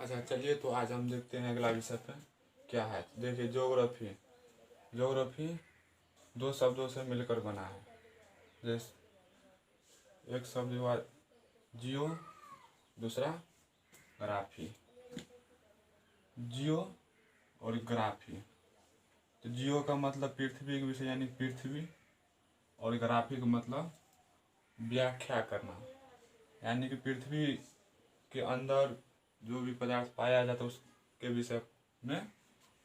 अच्छा चलिए, तो आज हम देखते हैं अगला विषय पे क्या है। देखिए, ज्योग्राफी। ज्योग्राफी दो शब्दों से मिलकर बना है। जैसे एक शब्द हुआ जियो, दूसरा ग्राफी। जियो और ग्राफी। तो जियो का मतलब पृथ्वी के विषय यानी पृथ्वी, और ग्राफी का मतलब व्याख्या करना, यानी कि पृथ्वी के अंदर जो भी पदार्थ पाया जाता है उसके विषय में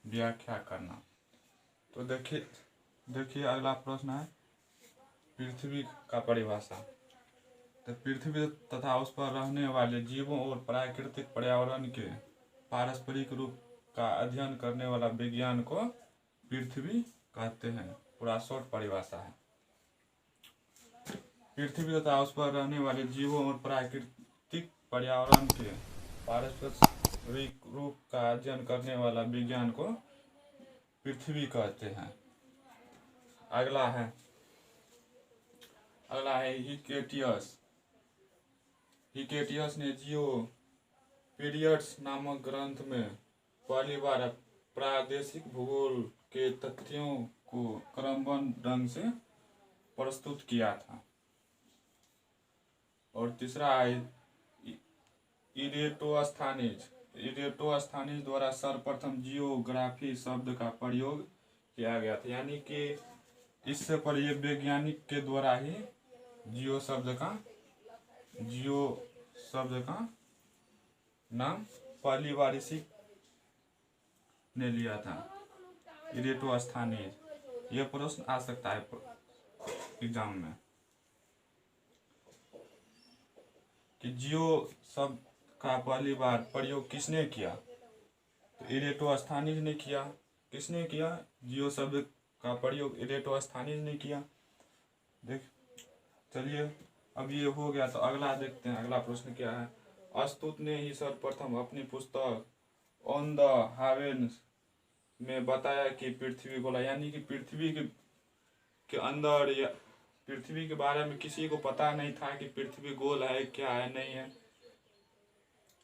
व्याख्या करना। तो देखिए अगला प्रश्न है पृथ्वी का परिभाषा। तो पृथ्वी तथा उस पर रहने वाले जीवों और प्राकृतिक पर्यावरण के पारस्परिक रूप का अध्ययन करने वाला विज्ञान को पृथ्वी कहते हैं। पूरा शॉर्ट परिभाषा है। पृथ्वी तथा उस पर रहने वाले जीवों और प्राकृतिक पर्यावरण के पारस्परिक रूप का अध्ययन करने वाला विज्ञान को पृथ्वी कहते हैं। अगला है हिकेटियस। हिकेटियस ने जियो पीरियड्स नामक ग्रंथ में पहली बार प्रादेशिक भूगोल के तथ्यों को क्रमबद्ध ढंग से प्रस्तुत किया था। और तीसरा है इरेटोस्थानीज द्वारा सर्वप्रथम जियोग्राफी शब्द का प्रयोग किया गया था, यानी कि इससे पर ये वैज्ञानिक के द्वारा ही जियो शब्द का नाम पहली बार इसी ने लिया था, इरेटोस्थानीज। यह प्रश्न आ सकता है एग्जाम में कि जियो शब्द का पहली बार प्रयोग किसने किया। तो इरेटोस्थानीज ने किया। किसने किया? जियो शब्द का प्रयोग इरेटोस्थानीज ने किया। चलिए, अब ये हो गया, तो अगला देखते हैं। अगला प्रश्न क्या है। अस्तुत ने ही सर्वप्रथम अपनी पुस्तक ऑन द हावेन्स में बताया कि पृथ्वी गोला, यानी कि पृथ्वी के अंदर या पृथ्वी के बारे में किसी को पता नहीं था कि पृथ्वी गोल है, क्या है, नहीं है।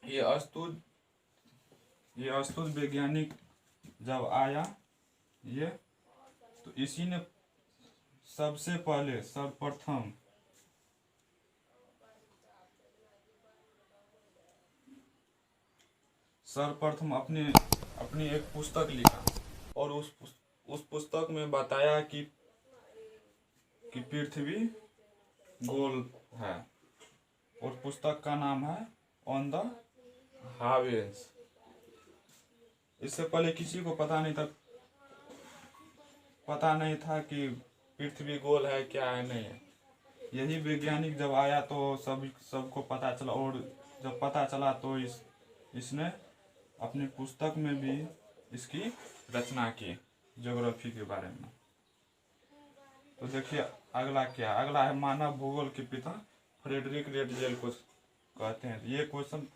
ये अस्तुत वैज्ञानिक जब आया तो इसी ने सबसे पहले सर्वप्रथम अपनी एक पुस्तक लिखा और उस पुस्तक में बताया कि पृथ्वी गोल है, और पुस्तक का नाम है ऑन द हावेन्स। इससे पहले किसी को पता नहीं था कि पृथ्वी गोल है, क्या है, नहीं है। यही वैज्ञानिक जब आया तो सबको पता चला, और जब पता चला तो इसने अपनी पुस्तक में भी इसकी रचना की ज्योग्राफी के बारे में। तो देखिए अगला क्या। अगला है मानव भूगोल के पिता फ्रेडरिक रेटजेल को कहते हैं। ये क्वेश्चन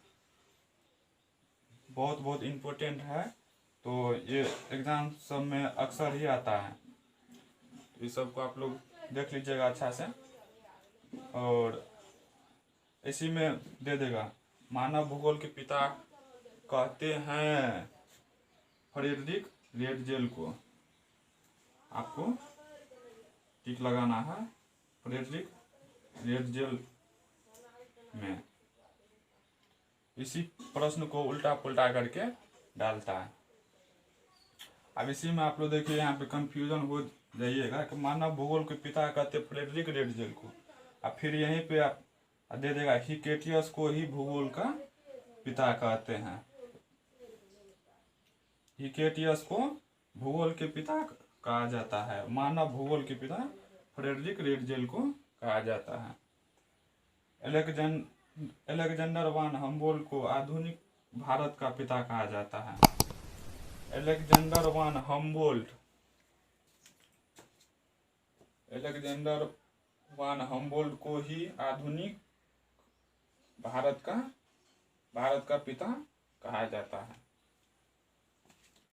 बहुत इम्पोर्टेंट है, तो ये एग्जाम सब में अक्सर ही आता है। तो इस सब को आप लोग देख लीजिएगा अच्छा से, और इसी में दे देगा मानव भूगोल के पिता कहते हैं फ्रेडरिक रेटजेल को। आपको टिक लगाना है फ्रेडरिक रेटजेल में। इसी प्रश्न को उल्टा पुल्टा करके डालता है। अब इसी में आप लोग देखिए, यहाँ पे कंफ्यूजन हो जाइएगा कि मानव भूगोल के पिता कहते फ्रेडरिक रेटजेल को, और फिर यहीं पे आप दे देगा हिकेटियस को ही भूगोल का पिता कहते हैं। हिकेटियस को भूगोल के पिता कहा जाता है, मानव भूगोल के पिता फ्रेडरिक रेटजेल को कहा जाता है। अलेक्जेंडर वान हम्बोल्ट को आधुनिक भारत का पिता कहा जाता है। अलेक्जेंडर वान हम्बोल्ट को ही आधुनिक भारत का पिता कहा जाता है।